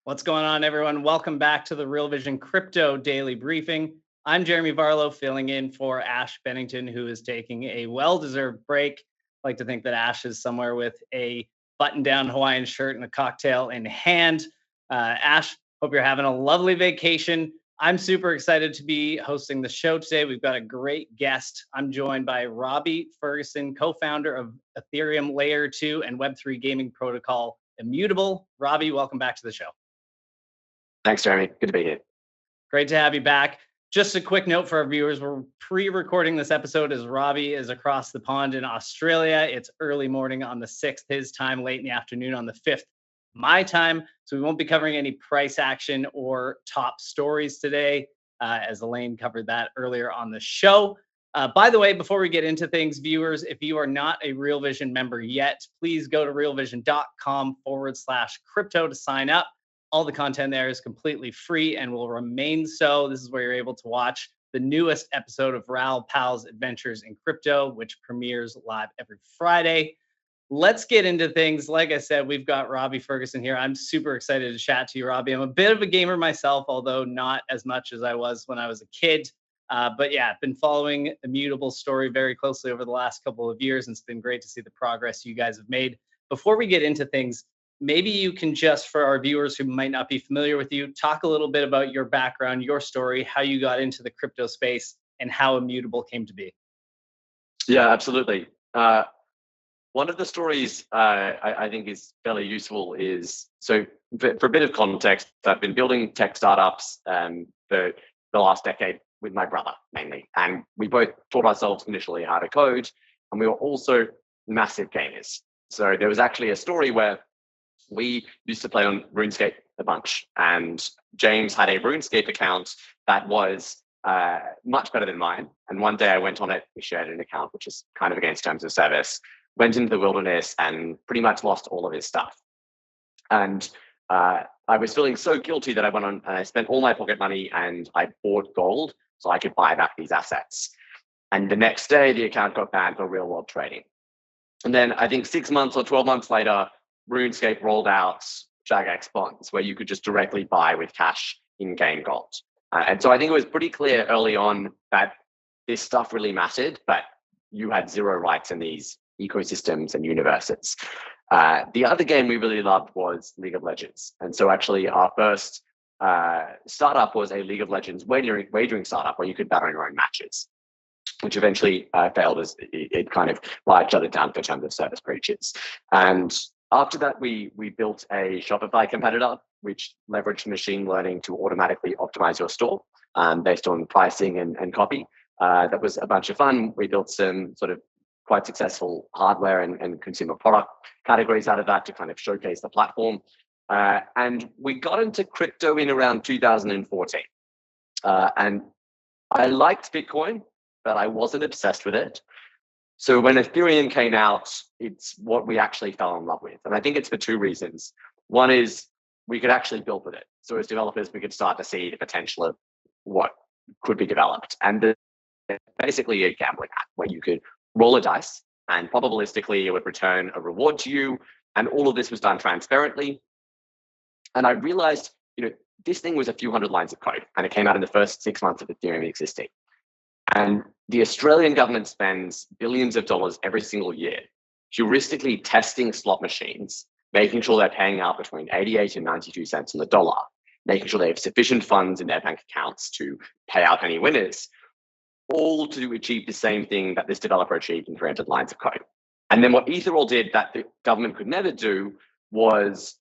What's going on, everyone? Welcome back to the Real Vision Crypto Daily Briefing. I'm Jeremy Varlow, filling in for Ash Bennington, who is taking a well-deserved break. I like to think that Ash is somewhere with a button-down Hawaiian shirt and a cocktail in hand. Ash, hope you're having a lovely vacation. I'm super excited to be hosting the show today. We've got a great guest. I'm joined by Robbie Ferguson, co-founder of Ethereum Layer 2 and Web3 gaming protocol Immutable. Robbie, welcome back to the show. Thanks, Jeremy. Good to be here. Great to have you back. Just a quick note for our viewers. We're pre-recording this episode as Robbie is across the pond in Australia. It's early morning on the 6th, his time, late in the afternoon on the 5th, my time. So we won't be covering any price action or top stories today, as Elaine covered that earlier on the show. By the way, before we get into things, viewers, if you are not a Real Vision member yet, please go to realvision.com/crypto to sign up. All the content there is completely free and will remain so. This is where you're able to watch the newest episode of Raoul Pal's Adventures in Crypto, which premieres live every Friday. Let's get into things. Like I said, we've got Robbie Ferguson here. I'm super excited to chat to you, Robbie. I'm a bit of a gamer myself, although not as much as I was when I was a kid. But yeah, I've been following Immutable story very closely over the last couple of years, and it's been great to see the progress you guys have made. Before we get into things, maybe you can just, for our viewers who might not be familiar with you, talk a little bit about your background, your story, how you got into the crypto space, and how Immutable came to be. Yeah, absolutely. One of the stories I think is fairly useful is, so for a bit of context, I've been building tech startups for the last decade with my brother mainly. And we both taught ourselves initially how to code, and we were also massive gamers. So there was actually a story where we used to play on RuneScape a bunch, and James had a RuneScape account that was much better than mine. And one day I went on it, we shared an account, which is kind of against terms of service, went into the wilderness and pretty much lost all of his stuff. And I was feeling so guilty that I went on and I spent all my pocket money and I bought gold so I could buy back these assets. And the next day, the account got banned for real world trading. And then I think 6 months or 12 months later, RuneScape rolled out JagX bonds where you could just directly buy with cash in-game gold. And so I think it was pretty clear early on that this stuff really mattered, but you had zero rights in these ecosystems and universes. The other game we really loved was League of Legends. And so actually our first startup was a League of Legends wagering startup where you could bet on your own matches, which eventually failed as it kind of shut it down for terms of service breaches. And after that, we built a Shopify competitor, which leveraged machine learning to automatically optimize your store based on pricing and copy. That was a bunch of fun. We built some sort of quite successful hardware and consumer product categories out of that to kind of showcase the platform. And we got into crypto in around 2014. And I liked Bitcoin, but I wasn't obsessed with it. So when Ethereum came out, it's what we actually fell in love with. And I think it's for two reasons. One is we could actually build with it. So as developers, we could start to see the potential of what could be developed. And basically a gambling app where you could roll a dice and probabilistically it would return a reward to you. And all of this was done transparently. And I realized, this thing was a few hundred lines of code, and it came out in the first 6 months of Ethereum existing. And the Australian government spends billions of dollars every single year heuristically testing slot machines, making sure they're paying out between 88 and 92 cents on the dollar, making sure they have sufficient funds in their bank accounts to pay out any winners, all to achieve the same thing that this developer achieved in 300 lines of code. And then what Ethereum did that the government could never do was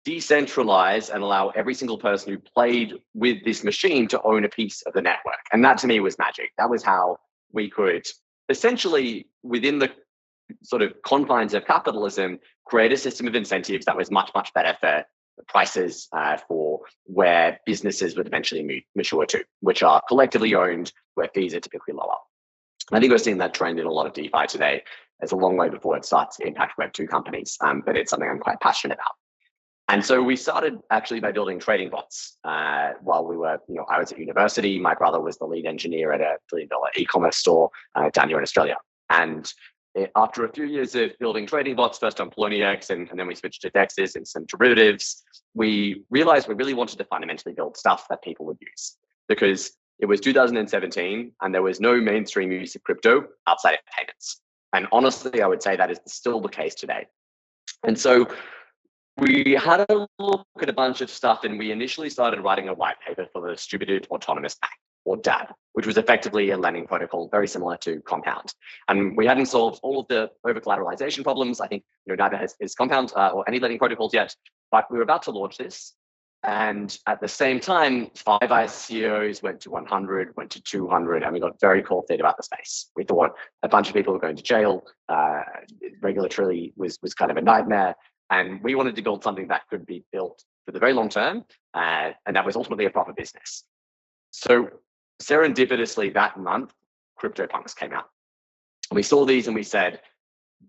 decentralize and allow every single person who played with this machine to own a piece of the network. And that to me was magic. That was how we could essentially, within the sort of confines of capitalism, create a system of incentives that was much, much better for the prices for where businesses would eventually mature to, which are collectively owned, where fees are typically lower. And I think we're seeing that trend in a lot of DeFi today. It's a long way before it starts to impact Web2 companies, but it's something I'm quite passionate about. And so we started actually by building trading bots while we were, I was at university. My brother was the lead engineer at a $1 billion e-commerce store down here in Australia. And after a few years of building trading bots, first on Poloniex, and then we switched to DEXs and some derivatives, we realized we really wanted to fundamentally build stuff that people would use, because it was 2017 and there was no mainstream use of crypto outside of payments. And honestly, I would say that is still the case today. And so we had a look at a bunch of stuff, and we initially started writing a white paper for the Distributed Autonomous Bank, or DAB, which was effectively a lending protocol very similar to Compound. And we hadn't solved all of the over-collateralization problems. I think neither has Compound or any lending protocols yet, but we were about to launch this. And at the same time, 5 ICOs went to 100, went to 200, and we got very cold feet about the space. We thought a bunch of people were going to jail. Regulatory was kind of a nightmare. And we wanted to build something that could be built for the very long term, and that was ultimately a proper business. So serendipitously that month, CryptoPunks came out. And we saw these and we said,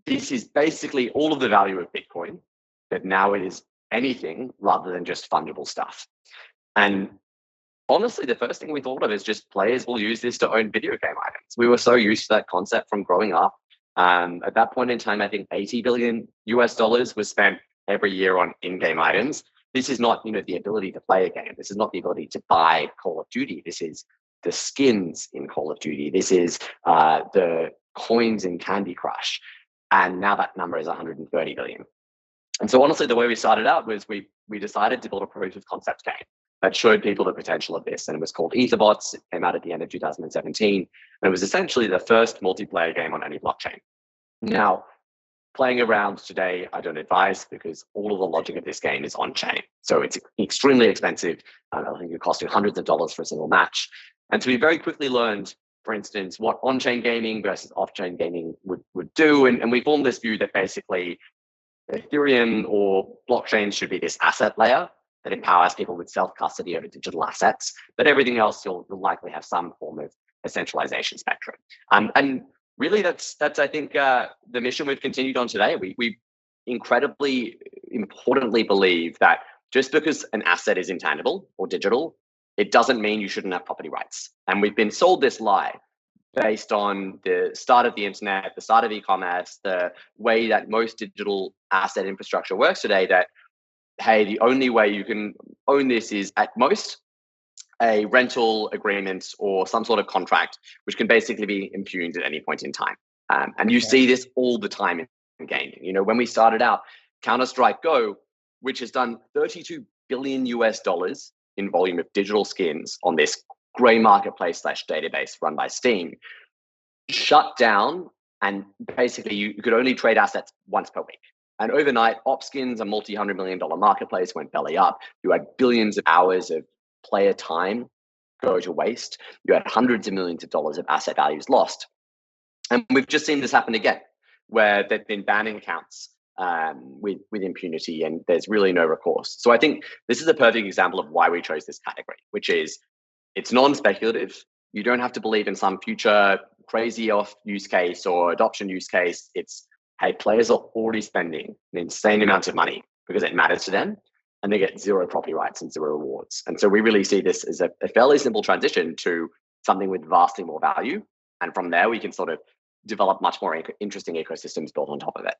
this is basically all of the value of Bitcoin, but now it is anything rather than just fungible stuff. And honestly, the first thing we thought of is just players will use this to own video game items. We were so used to that concept from growing up. At that point in time, I think $80 billion was spent every year on in-game items. This is not, the ability to play a game. This is not the ability to buy Call of Duty. This is the skins in Call of Duty. This is the coins in Candy Crush. And now that number is 130 billion. And so honestly, the way we started out was we decided to build a proof of concept game that showed people the potential of this. And it was called Etherbots. It came out at the end of 2017. And it was essentially the first multiplayer game on any blockchain. Now, playing around today, I don't advise, because all of the logic of this game is on-chain. So it's extremely expensive. I think it costs you hundreds of dollars for a single match. And so we very quickly learned, for instance, what on-chain gaming versus off-chain gaming would do. And we formed this view that basically Ethereum or blockchain should be this asset layer that empowers people with self-custody over digital assets. But everything else, you'll likely have some form of a centralization spectrum. And really, that's I think the mission we've continued on today. We incredibly importantly believe that just because an asset is intangible or digital, it doesn't mean you shouldn't have property rights. And we've been sold this lie based on the start of the internet, the start of e-commerce, the way that most digital asset infrastructure works today, that, hey, the only way you can own this is at most a rental agreement or some sort of contract, which can basically be impugned at any point in time. And you see this all the time in gaming. When we started out, Counter-Strike Go, which has done $32 billion in volume of digital skins on this gray marketplace / database run by Steam, shut down, and basically you could only trade assets once per week. And overnight, Opskins, a multi-$100 million marketplace, went belly up. You had billions of hours of player time go to waste. You had hundreds of millions of dollars of asset values lost. And we've just seen this happen again, where they've been banning accounts with impunity, and there's really no recourse. So I think this is a perfect example of why we chose this category, which is it's non-speculative. You don't have to believe in some future crazy off use case or adoption use case. It's, hey, players are already spending an insane amount of money because it matters to them, and they get zero property rights and zero rewards. And so we really see this as a fairly simple transition to something with vastly more value. And from there, we can sort of develop much more interesting ecosystems built on top of it.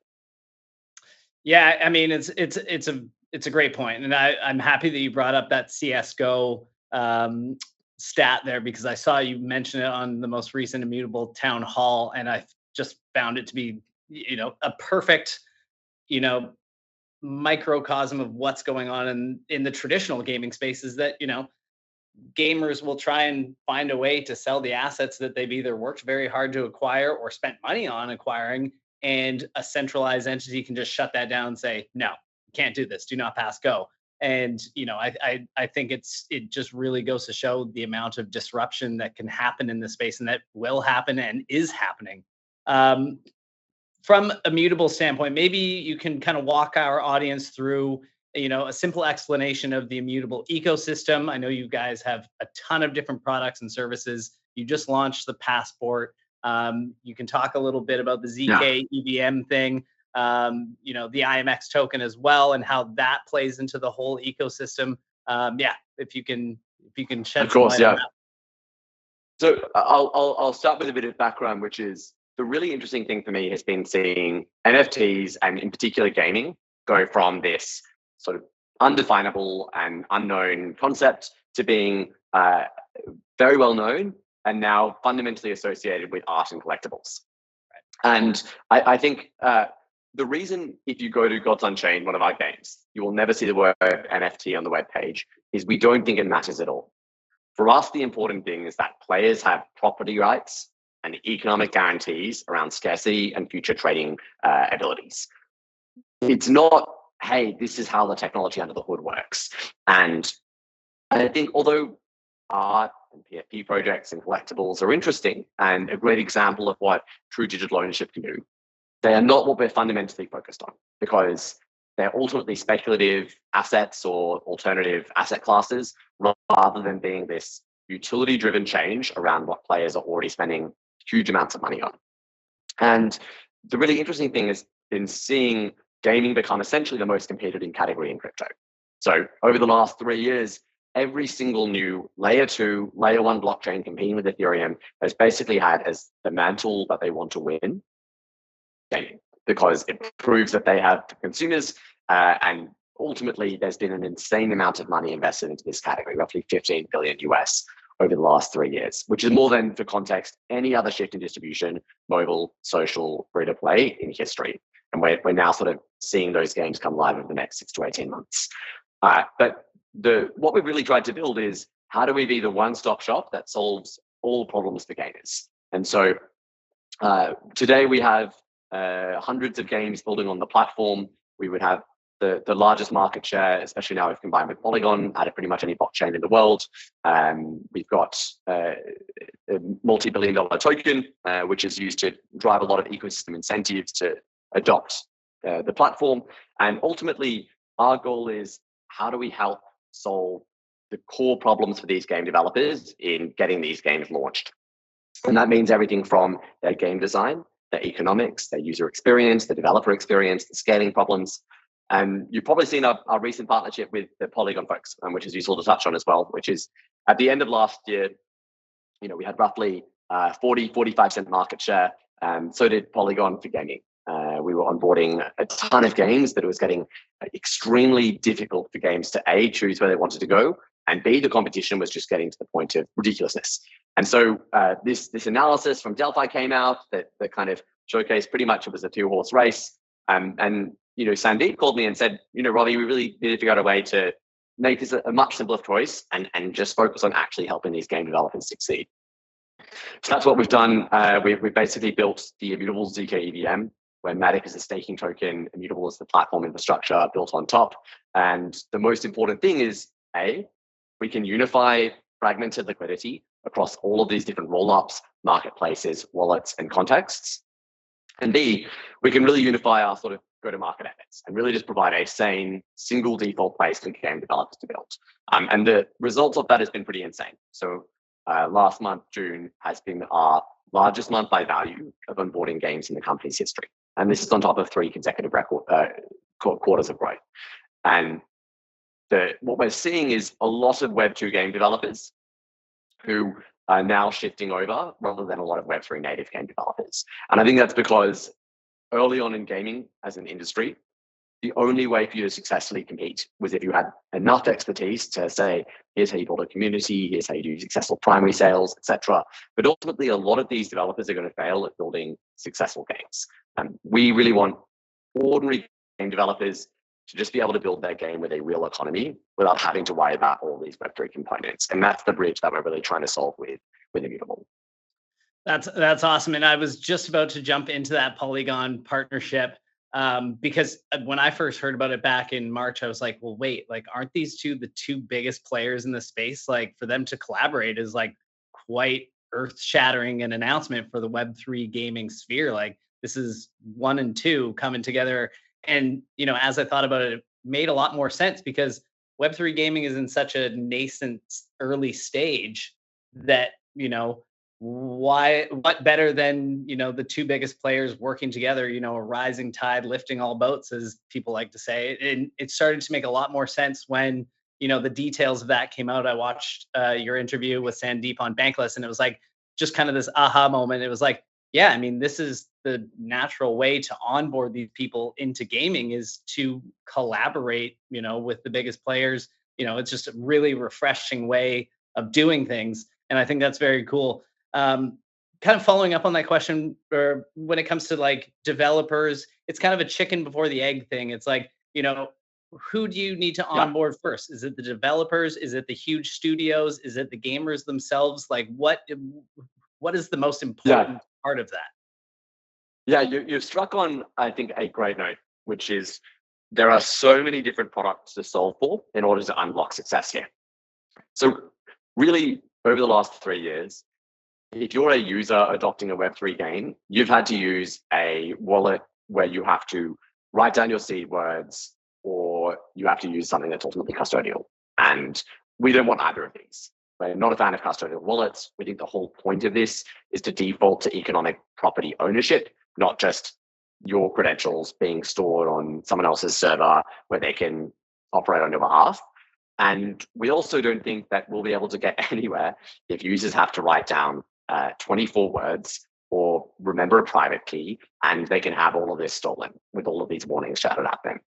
Yeah, I mean, it's a great point. And I'm happy that you brought up that CSGO stat there, because I saw you mention it on the most recent Immutable town hall, and I just found it to be, a perfect, microcosm of what's going on in the traditional gaming spaces, that, gamers will try and find a way to sell the assets that they've either worked very hard to acquire or spent money on acquiring, and a centralized entity can just shut that down and say, no, you can't do this, do not pass go. And I think it just really goes to show the amount of disruption that can happen in this space, and that will happen and is happening. From a Immutable standpoint, maybe you can kind of walk our audience through, a simple explanation of the Immutable ecosystem. I know you guys have a ton of different products and services. You just launched the Passport. You can talk a little bit about the ZK EVM thing, the IMX token as well, and how that plays into the whole ecosystem. If you can shed of course, some light on that. So I'll start with a bit of background, which is the really interesting thing for me has been seeing NFTs and in particular gaming go from this sort of undefinable and unknown concept to being very well known and now fundamentally associated with art and collectibles. And I think the reason, if you go to Gods Unchained, one of our games, you will never see the word NFT on the web page, is we don't think it matters at all. For us, the important thing is that players have property rights and economic guarantees around scarcity and future trading abilities. It's not, hey, this is how the technology under the hood works. And I think although art and PFP projects and collectibles are interesting and a great example of what true digital ownership can do, they are not what we're fundamentally focused on, because they're ultimately speculative assets or alternative asset classes rather than being this utility-driven change around what players are already spending huge amounts of money on. And the really interesting thing has been seeing gaming become essentially the most competitive category in crypto. So over the last 3 years, every single new layer 2, layer 1 blockchain competing with Ethereum has basically had as the mantle that they want to win gaming, because it proves that they have consumers and ultimately there's been an insane amount of money invested into this category, roughly 15 billion US over the last 3 years, which is more than, for context, any other shift in distribution, mobile, social, free to play in history. And we're now sort of seeing those games come live over the next 6 to 18 months. But what we've really tried to build is, how do we be the one-stop shop that solves all problems for gamers? And so today we have hundreds of games building on the platform. We would have the largest market share, especially now we've combined with Polygon, out of pretty much any blockchain in the world. We've got a multi-billion-dollar token, which is used to drive a lot of ecosystem incentives to adopt the platform. And ultimately, our goal is, how do we help solve the core problems for these game developers in getting these games launched? And that means everything from their game design, their economics, their user experience, the developer experience, the scaling problems. And you've probably seen our recent partnership with the Polygon folks, which is useful to touch on as well, which is at the end of last year, we had roughly 45% market share. So did Polygon for gaming. We were onboarding a ton of games, but it was getting extremely difficult for games to A, choose where they wanted to go, and B, the competition was just getting to the point of ridiculousness. And so this analysis from Delphi came out that kind of showcased pretty much it was a 2-horse race. And Sandeep called me and said, Robbie, we really need to figure out a way to make this a much simpler choice and just focus on actually helping these game developers succeed. So that's what we've done. We've basically built the Immutable ZK EVM, where Matic is a staking token, Immutable is the platform infrastructure built on top. And the most important thing is, A, we can unify fragmented liquidity across all of these different rollups, marketplaces, wallets, and contexts. And B, we can really unify our sort of go-to-market efforts and really just provide a sane, single default place for game developers to build. And the results of that has been pretty insane. So last month, June, has been our largest month by value of onboarding games in the company's history. And this is on top of 3 consecutive quarters of growth. And what we're seeing is a lot of Web2 game developers who are now shifting over rather than a lot of Web3 native game developers. And I think that's because early on in gaming as an industry, the only way for you to successfully compete was if you had enough expertise to say, here's how you build a community, here's how you do successful primary sales, etc. But ultimately, a lot of these developers are going to fail at building successful games. And we really want ordinary game developers to just be able to build their game with a real economy without having to worry about all these Web3 components. And that's the bridge that we're really trying to solve with Immutable. That's awesome. And I was just about to jump into that Polygon partnership because when I first heard about it back in March, I was like, well, wait, like, aren't these the two biggest players in the space? Like, for them to collaborate is like quite earth-shattering an announcement for the Web3 gaming sphere. Like, this is 1 and 2 coming together. And, as I thought about it, it made a lot more sense because Web3 gaming is in such a nascent early stage that, what better than, the two biggest players working together, a rising tide lifting all boats, as people like to say. And it started to make a lot more sense when, the details of that came out. I watched your interview with Sandeep on Bankless, and it was like just kind of this aha moment. It was like, yeah, I mean, this is the natural way to onboard these people into gaming is to collaborate, with the biggest players. It's just a really refreshing way of doing things. And I think that's very cool. Kind of following up on that question, or when it comes to like developers, it's kind of a chicken before the egg thing. It's like, who do you need to Yeah. onboard first? Is it the developers? Is it the huge studios? Is it the gamers themselves? Like what is the most important part of that? Yeah, you've struck on, I think, a great note, which is there are so many different products to solve for in order to unlock success here. So really, over the last 3 years, if you're a user adopting a Web3 game, you've had to use a wallet where you have to write down your seed words, or you have to use something that's ultimately custodial. And we don't want either of these. We're not a fan of custodial wallets. We think the whole point of this is to default to economic property ownership, not just your credentials being stored on someone else's server where they can operate on your behalf. And we also don't think that we'll be able to get anywhere if users have to write down 24 words or remember a private key, and they can have all of this stolen with all of these warnings shouted at them.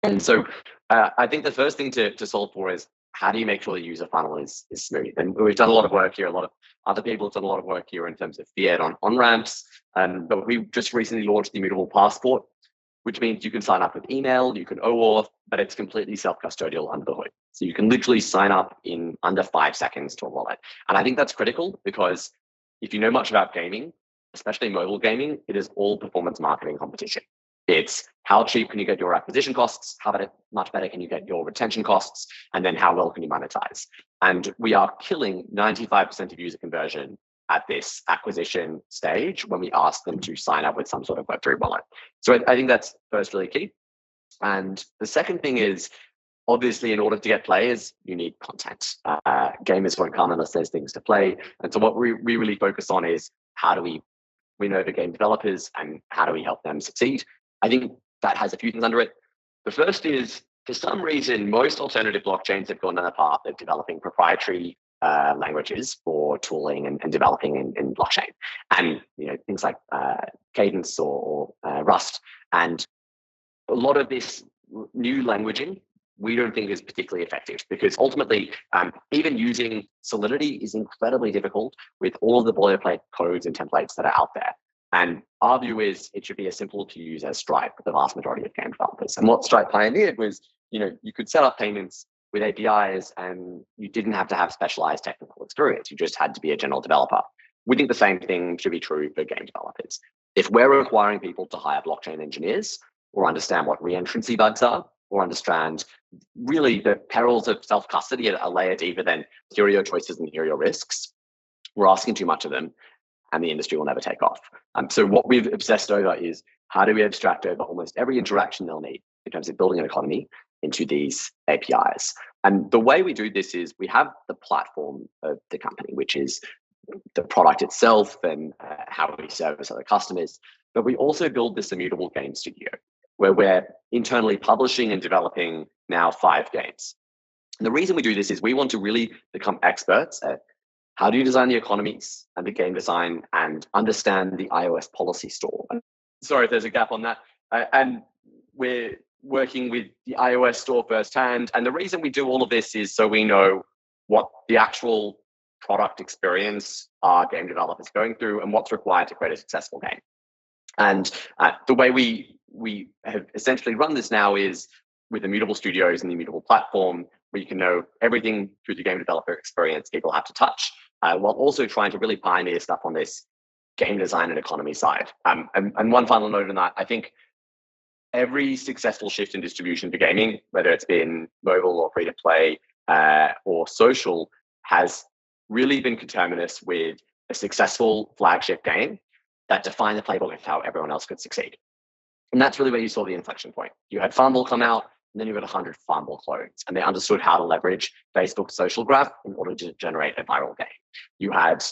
And so I think the first thing to solve for is how do you make sure the user funnel is smooth? And we've done a lot of work here. A lot of other people have done a lot of work here in terms of fiat on ramps. But we just recently launched the Immutable Passport, which means you can sign up with email, you can OAuth, but it's completely self-custodial under the hood. So you can literally sign up in under 5 seconds to a wallet. And I think that's critical because if you know much about gaming, especially mobile gaming, it is all performance marketing competition. It's how cheap can you get your acquisition costs, how much better can you get your retention costs, and then how well can you monetize. And we are killing 95% of user conversion at this acquisition stage when we ask them to sign up with some sort of Web3 wallet. So I think that's first really key. And the second thing is, obviously, in order to get players, you need content. Gamers won't come unless there's things to play. And so what we really focus on is how do we win over game developers and how do we help them succeed? I think that has a few things under it. The first is, for some reason, most alternative blockchains have gone down the path of developing proprietary languages for tooling and developing in blockchain, and things like Cadence or Rust. And a lot of this new languaging we don't think is particularly effective because ultimately, even using Solidity is incredibly difficult with all of the boilerplate codes and templates that are out there. And our view is it should be as simple to use as Stripe for the vast majority of game developers. And what Stripe pioneered was, you could set up payments with APIs and you didn't have to have specialized technical experience. You just had to be a general developer. We think the same thing should be true for game developers. If we're requiring people to hire blockchain engineers or understand what reentrancy bugs are, or understand really the perils of self-custody at a layer deeper than hero choices and hero risks, we're asking too much of them and the industry will never take off. So what we've obsessed over is how do we abstract over almost every interaction they'll need in terms of building an economy into these APIs. And the way we do this is we have the platform of the company, which is the product itself and how we service other customers. But we also build this immutable game studio where we're internally publishing and developing now 5 games. And the reason we do this is we want to really become experts at how do you design the economies and the game design and understand the iOS policy store. Sorry if there's a gap on that. And we're working with the iOS store firsthand. And the reason we do all of this is so we know what the actual product experience our game developers are going through and what's required to create a successful game. And the way we have essentially run this now is with Immutable Studios and the Immutable platform, where you can know everything through the game developer experience people have to touch, while also trying to really pioneer stuff on this game design and economy side. And one final note on that, I think every successful shift in distribution for gaming, whether it's been mobile or free to play or social, has really been conterminous with a successful flagship game that defined the playbook of how everyone else could succeed. And that's really where you saw the inflection point. You had Farmville come out, and then you got 100 Farmville clones, and they understood how to leverage Facebook's social graph in order to generate a viral game. You had,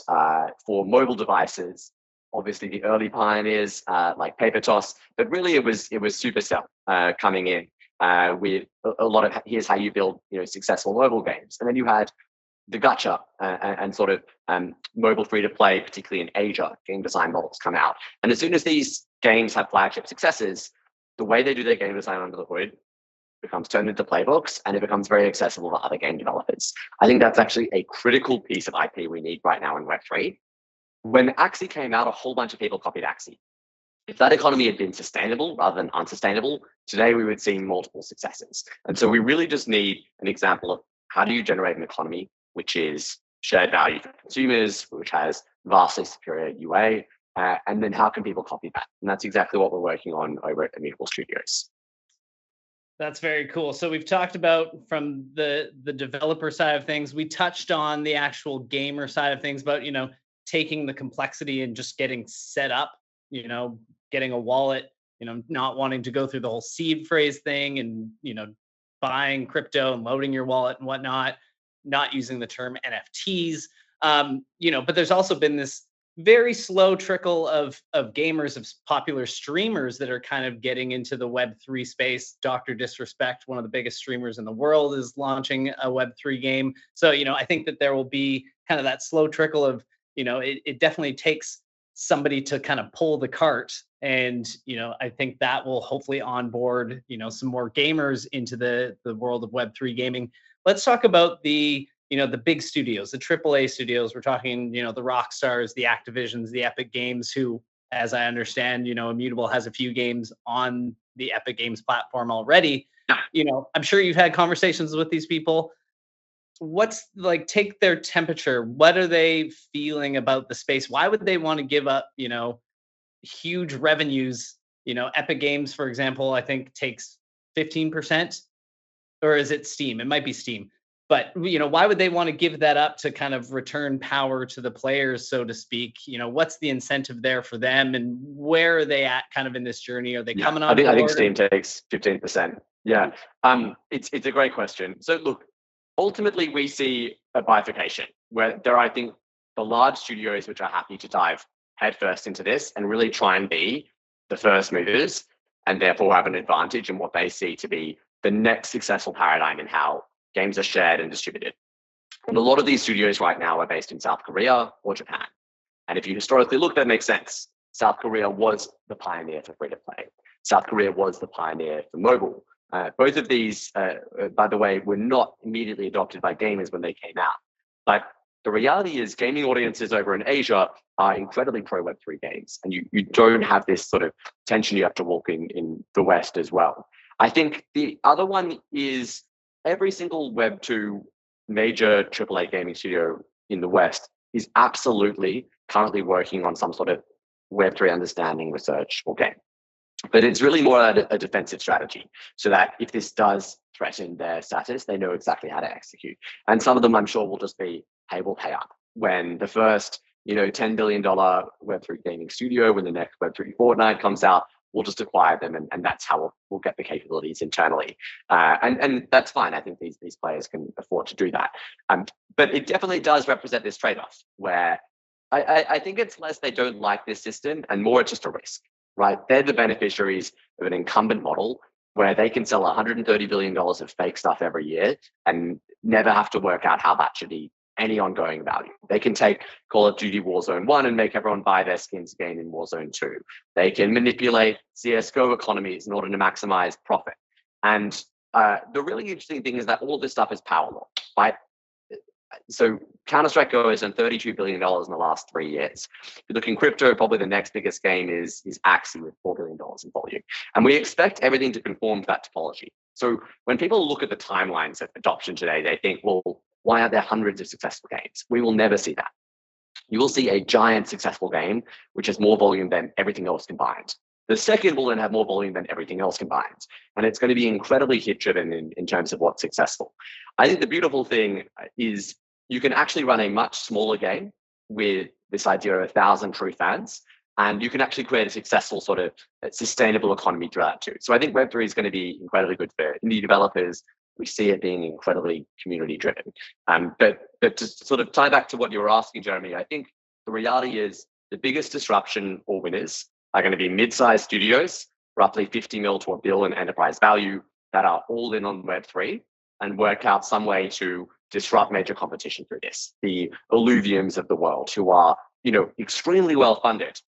for mobile devices, obviously the early pioneers like Papertoss, but really it was Supercell coming in with a lot of here's how you build successful mobile games. And then you had the gacha and sort of mobile free-to-play, particularly in Asia, game design models come out. And as soon as these games have flagship successes, the way they do their game design under the hood becomes turned into playbooks, and it becomes very accessible to other game developers. I think that's actually a critical piece of IP we need right now in Web3. When Axie came out, a whole bunch of people copied Axie. If that economy had been sustainable rather than unsustainable, today we would see multiple successes. And so we really just need an example of how do you generate an economy which is shared value for consumers, which has vastly superior UA, and then how can people copy that? And that's exactly what we're working on over at Immutable Studios. That's very cool. So we've talked about from the developer side of things. We touched on the actual gamer side of things, but taking the complexity and just getting set up, getting a wallet, not wanting to go through the whole seed phrase thing and buying crypto and loading your wallet and whatnot, not using the term NFTs. But there's also been this very slow trickle of gamers, of popular streamers that are kind of getting into the Web3 space. Dr. Disrespect, one of the biggest streamers in the world, is launching a Web3 game. So, I think that there will be kind of that slow trickle of, it definitely takes somebody to kind of pull the cart. And, I think that will hopefully onboard, some more gamers into the world of Web3 gaming. Let's talk about the big studios, the AAA studios. We're talking, the Rockstars, the Activisions, the Epic Games, who, as I understand, Immutable has a few games on the Epic Games platform already. I'm sure you've had conversations with these people. What's take their temperature? What are they feeling about the space? Why would they want to give up, huge revenues? Epic Games, for example, I think takes 15%, or is it Steam? It might be Steam. But, why would they want to give that up to kind of return power to the players, so to speak? What's the incentive there for them, and where are they at kind of in this journey? Are they coming on board? I think Steam takes 15%. Yeah. It's a great question. So look, ultimately we see a bifurcation where there are, I think, the large studios which are happy to dive headfirst into this and really try and be the first movers, and therefore have an advantage in what they see to be the next successful paradigm in how games are shared and distributed. And a lot of these studios right now are based in South Korea or Japan. And if you historically look, that makes sense. South Korea was the pioneer for free-to-play. South Korea was the pioneer for mobile. Both of these, by the way, were not immediately adopted by gamers when they came out. But the reality is gaming audiences over in Asia are incredibly pro Web3 games. And you don't have this sort of tension you have to walk in the West as well. I think the other one is every single Web2 major AAA gaming studio in the West is absolutely currently working on some sort of Web3 understanding, research, or game. But it's really more a defensive strategy, so that if this does threaten their status, they know exactly how to execute. And some of them, I'm sure, will just be, hey, we'll pay up. When the first, $10 billion Web3 gaming studio, when the next Web3 Fortnite comes out, we'll just acquire them, and that's how we'll get the capabilities internally. And that's fine. I think these players can afford to do that. But it definitely does represent this trade-off where I think it's less they don't like this system and more it's just a risk, right? They're the beneficiaries of an incumbent model where they can sell $130 billion of fake stuff every year and never have to work out how that should be any ongoing value. They can take Call of Duty Warzone 1 and make everyone buy their skins again in Warzone 2. They can manipulate CSGO economies in order to maximize profit. And the really interesting thing is that all of this stuff is power law, right? So Counter-Strike Go has done $32 billion in the last 3 years. If you look in crypto, probably the next biggest game is Axie with $4 billion in volume. And we expect everything to conform to that topology. So when people look at the timelines of adoption today, they think, well, why aren't there hundreds of successful games? We will never see that. You will see a giant successful game, which has more volume than everything else combined. The second will then have more volume than everything else combined. And it's going to be incredibly hit-driven in terms of what's successful. I think the beautiful thing is you can actually run a much smaller game with this idea of 1,000 true fans, and you can actually create a successful sort of sustainable economy through that too. So I think Web3 is going to be incredibly good for indie developers. We see it being incredibly community driven. But to sort of tie back to what you were asking, Jeremy, I think the reality is the biggest disruption or winners are going to be mid-sized studios, roughly 50 mil to $1 billion in enterprise value, that are all in on Web3 and work out some way to disrupt major competition through this. The Illuviums of the world, who are, extremely well funded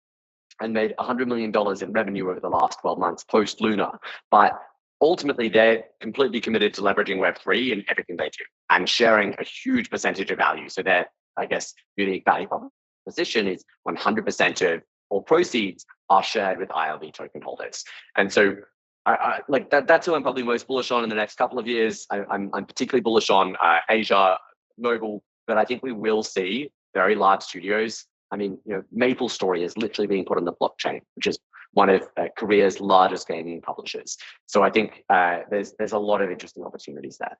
and made $100 million in revenue over the last 12 months post Luna. But ultimately, they're completely committed to leveraging Web3 in everything they do and sharing a huge percentage of value. So their, I guess, unique value proposition is 100% of all proceeds are shared with ILV token holders. And so I like that. That's who I'm probably most bullish on in the next couple of years. I'm particularly bullish on Asia, Mobile, but I think we will see very large studios. I mean, Maple Story is literally being put on the blockchain, which is one of Korea's largest gaming publishers. So I think there's a lot of interesting opportunities there.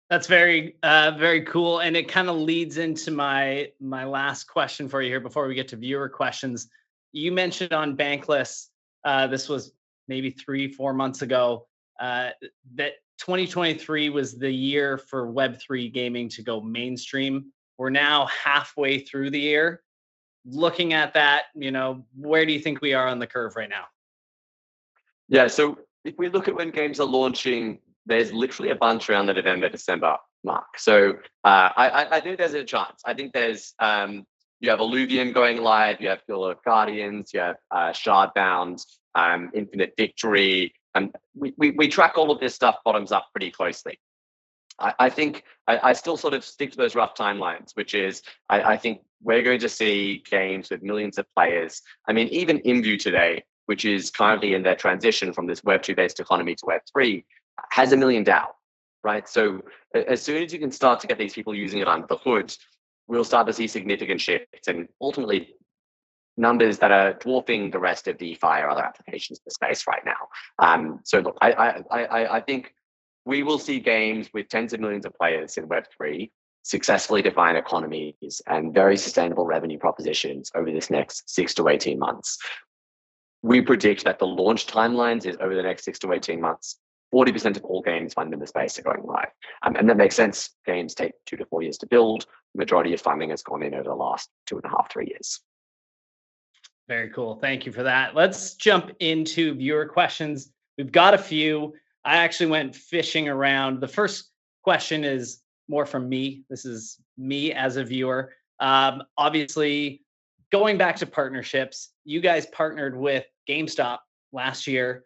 That's very, very cool. And it kind of leads into my last question for you here before we get to viewer questions. You mentioned on Bankless, this was maybe 3-4 months ago, that 2023 was the year for Web3 gaming to go mainstream. We're now halfway through the year. Looking at that, where do you think we are on the curve right now? Yeah, so if we look at when games are launching, there's literally a bunch around the November, December mark. So I think there's a chance. I think there's, you have Illuvium going live, you have Guild of Guardians, you have Shardbound, Infinite Victory, and we track all of this stuff bottoms up pretty closely. I think I still sort of stick to those rough timelines, which is I think we're going to see games with millions of players. I mean, even Imvu today, which is currently in their transition from this Web2 based economy to Web3, has 1 million DAO, right? So as soon as you can start to get these people using it under the hood, we'll start to see significant shifts and ultimately numbers that are dwarfing the rest of DeFi or other applications in the space right now. So look, I think we will see games with tens of millions of players in Web3 successfully define economies and very sustainable revenue propositions over this next 6 to 18 months. We predict that the launch timelines is over the next 6 to 18 months. 40% of all games funded in the space are going live. And that makes sense. Games take 2 to 4 years to build. The majority of funding has gone in over the last 2.5, 3 years. Very cool. Thank you for that. Let's jump into viewer questions. We've got a few. I actually went fishing around. The first question is more from me. This is me as a viewer. Obviously, going back to partnerships, you guys partnered with GameStop last year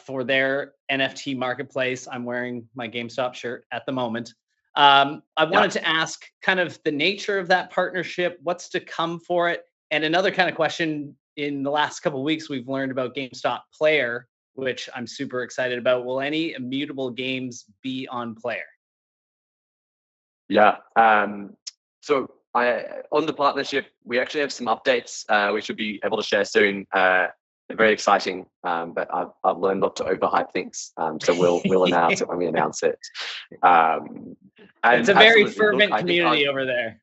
for their NFT marketplace. I'm wearing my GameStop shirt at the moment. I wanted to ask kind of the nature of that partnership, what's to come for it, and another kind of question. In the last couple of weeks, we've learned about GameStop Player, which I'm super excited about. Will any Immutable games be on Player? Yeah. So on the partnership, we actually have some updates we should be able to share soon. They're very exciting, but I've learned not to overhype things. So we'll announce it when we announce it. And it's a very fervent community over there.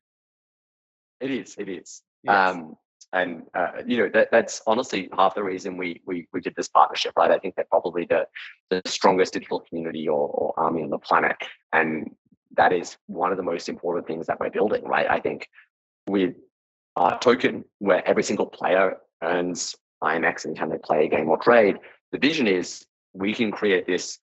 It is. Yes. And that's honestly half the reason we did this partnership, right? I think they're probably the strongest digital community or army on the planet, and that is one of the most important things that we're building, right? I think with our token, where every single player earns IMX anytime they play a game or trade, the vision is we can create this,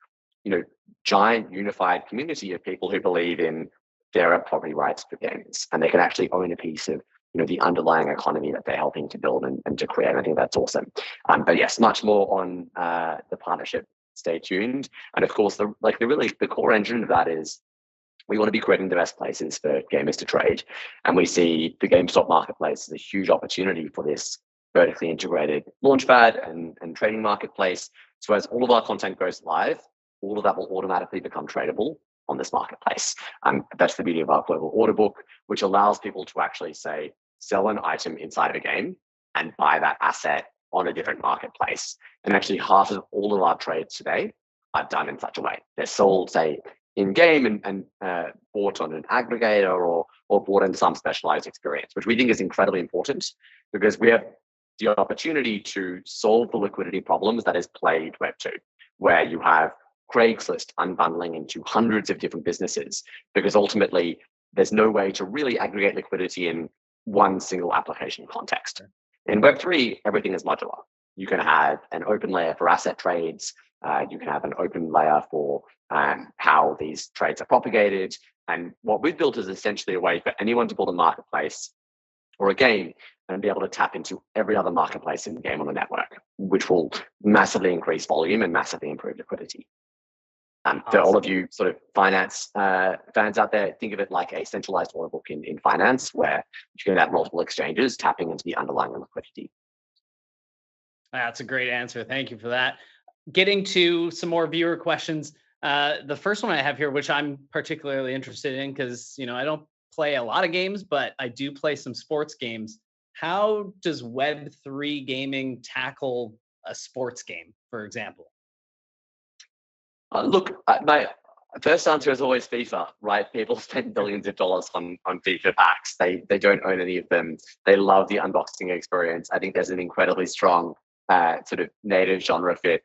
giant unified community of people who believe in their property rights for games, and they can actually own a piece of the underlying economy that they're helping to build and to create. And I think that's awesome. But yes, much more on the partnership. Stay tuned. And of course, the core engine of that is we want to be creating the best places for gamers to trade. And we see the GameStop marketplace as a huge opportunity for this vertically integrated launchpad and trading marketplace. So as all of our content goes live, all of that will automatically become tradable on this marketplace. That's the beauty of our global order book, which allows people to actually sell an item inside of a game and buy that asset on a different marketplace. And actually half of all of our trades today are done in such a way. They're sold, say, in-game and bought on an aggregator or bought in some specialized experience, which we think is incredibly important because we have the opportunity to solve the liquidity problems that is plagued Web2, where you have Craigslist unbundling into hundreds of different businesses, because ultimately there's no way to really aggregate liquidity in one single application context. In Web3, everything is modular. You can have an open layer for asset trades. You can have an open layer for how these trades are propagated. And what we've built is essentially a way for anyone to build a marketplace or a game and be able to tap into every other marketplace in the game on the network, which will massively increase volume and massively improve liquidity. For all of you sort of finance fans out there, think of it like a centralized order book in finance, where you can have multiple exchanges tapping into the underlying liquidity. That's a great answer. Thank you for that. Getting to some more viewer questions. The first one I have here, which I'm particularly interested in, because I don't play a lot of games, but I do play some sports games. How does Web3 gaming tackle a sports game, for example? Look, my first answer is always FIFA, right? People spend billions of dollars on FIFA packs. They don't own any of them. They love the unboxing experience. I think there's an incredibly strong sort of native genre fit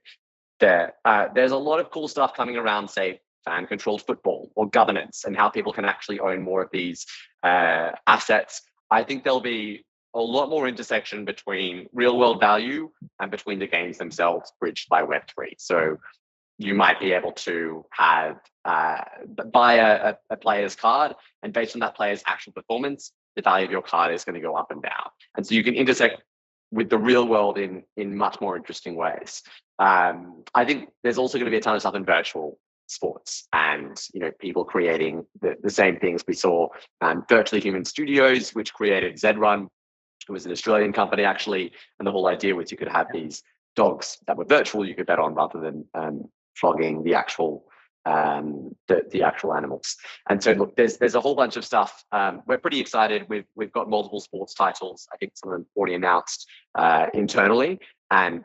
there. There's a lot of cool stuff coming around, say, fan-controlled football or governance and how people can actually own more of these assets. I think there'll be a lot more intersection between real-world value and between the games themselves bridged by Web3. So you might be able to have buy a player's card, and based on that player's actual performance, the value of your card is going to go up and down. And so you can intersect with the real world in much more interesting ways. I think there's also going to be a ton of stuff in virtual sports, and people creating the same things. We saw Virtually Human Studios, which created Zrun. It was an Australian company actually, and the whole idea was you could have these dogs that were virtual you could bet on rather than flogging the actual the actual animals. And so look, there's a whole bunch of stuff. We're pretty excited. We've got multiple sports titles. I think some of them already announced internally, and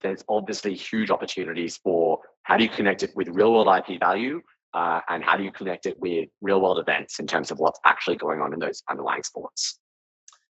there's obviously huge opportunities for how do you connect it with real world IP value, and how do you connect it with real world events in terms of what's actually going on in those underlying sports.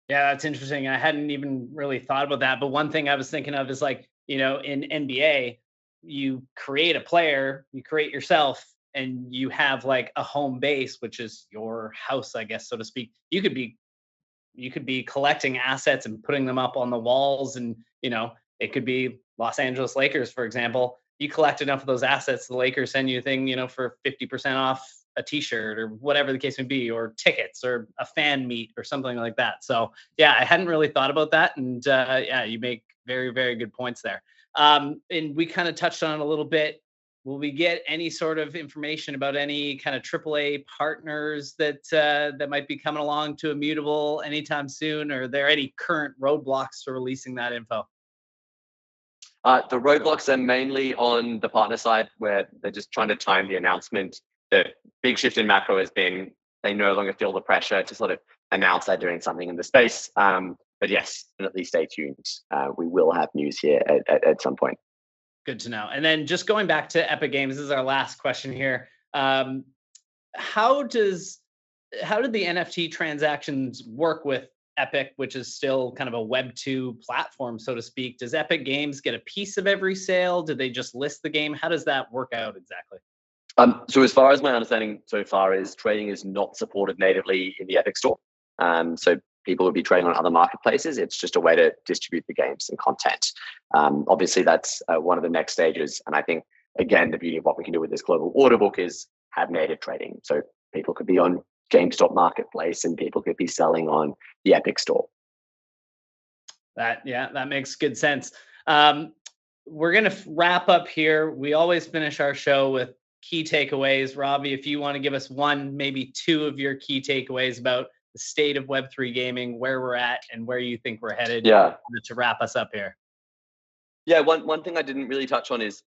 Yeah, that's interesting. I hadn't even really thought about that. But one thing I was thinking of is like, in NBA, you create a player, you create yourself, and you have like a home base, which is your house, I guess, so to speak. You could be collecting assets and putting them up on the walls, and it could be Los Angeles Lakers, for example. You collect enough of those assets, the Lakers send you a thing, for 50% off a t-shirt or whatever the case may be, or tickets or a fan meet or something like that. So yeah, I hadn't really thought about that. And yeah, you make very, very good points there. And we kind of touched on it a little bit. Will we get any sort of information about any kind of AAA partners that might be coming along to Immutable anytime soon? Or are there any current roadblocks to releasing that info? The roadblocks are mainly on the partner side, where they're just trying to time the announcement. The big shift in macro has been they no longer feel the pressure to sort of announce they're doing something in the space. But yes, definitely stay tuned. We will have news here at some point. Good to know. And then just going back to Epic Games, this is our last question here. How did the NFT transactions work with Epic, which is still kind of a Web 2 platform, so to speak? Does Epic Games get a piece of every sale? Do they just list the game? How does that work out exactly? So as far as my understanding so far is trading is not supported natively in the Epic Store. So people would be trading on other marketplaces. It's just a way to distribute the games and content. Obviously, that's one of the next stages. And I think, again, the beauty of what we can do with this global order book is have native trading. So people could be on GameStop Marketplace and people could be selling on the Epic Store. That makes good sense. We're going to wrap up here. We always finish our show with key takeaways. Robbie, if you want to give us one, maybe two of your key takeaways about the state of Web3 gaming, where we're at and where you think we're headed, to wrap us up here. Yeah, one thing I didn't really touch on is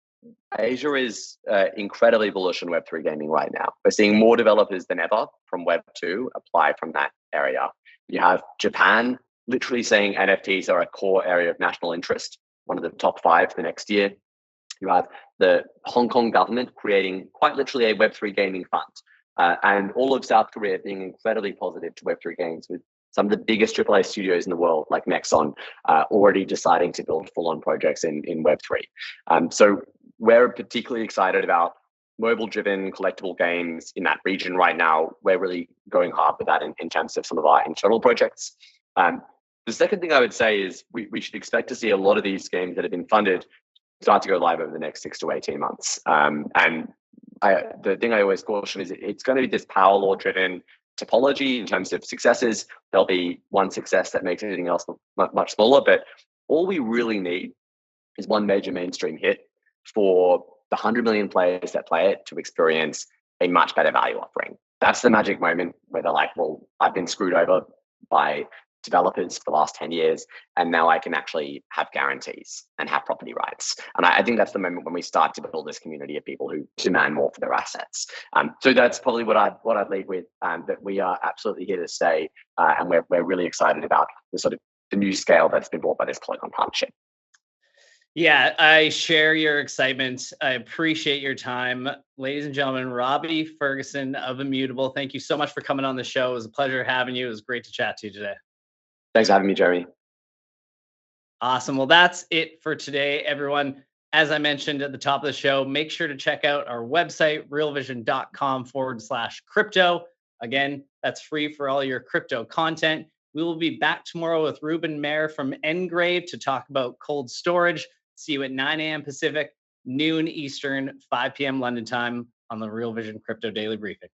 Asia is incredibly bullish on Web3 gaming right now. We're seeing more developers than ever from Web2 apply from that area. You have Japan literally saying NFTs are a core area of national interest, one of the top 5 for the next year. You have the Hong Kong government creating quite literally a Web3 gaming fund. And all of South Korea being incredibly positive to Web3 games, with some of the biggest AAA studios in the world, like Nexon, already deciding to build full-on projects in Web3. So we're particularly excited about mobile-driven collectible games in that region right now. We're really going hard with that in terms of some of our internal projects. The second thing I would say is we should expect to see a lot of these games that have been funded start to go live over the next 6 to 18 months. And the thing I always caution is it's going to be this power law driven topology in terms of successes. There'll be one success that makes anything else look much smaller, but all we really need is one major mainstream hit for the 100 million players that play it to experience a much better value offering. That's the magic moment where they're like, well, I've been screwed over by developers for the last 10 years, and now I can actually have guarantees and have property rights. And I think that's the moment when we start to build this community of people who demand more for their assets. So that's probably what I'd lead with, that we are absolutely here to stay, and we're really excited about the sort of the new scale that's been brought by this Polygon partnership. Yeah, I share your excitement. I appreciate your time. Ladies and gentlemen, Robbie Ferguson of Immutable, thank you so much for coming on the show. It was a pleasure having you. It was great to chat to you today. Thanks for having me, Jeremy. Awesome. Well, that's it for today, everyone. As I mentioned at the top of the show, make sure to check out our website, realvision.com/crypto. Again, that's free for all your crypto content. We will be back tomorrow with Ruben Mayer from Engrave to talk about cold storage. See you at 9 a.m. Pacific, noon Eastern, 5 p.m. London time on the Real Vision Crypto Daily Briefing.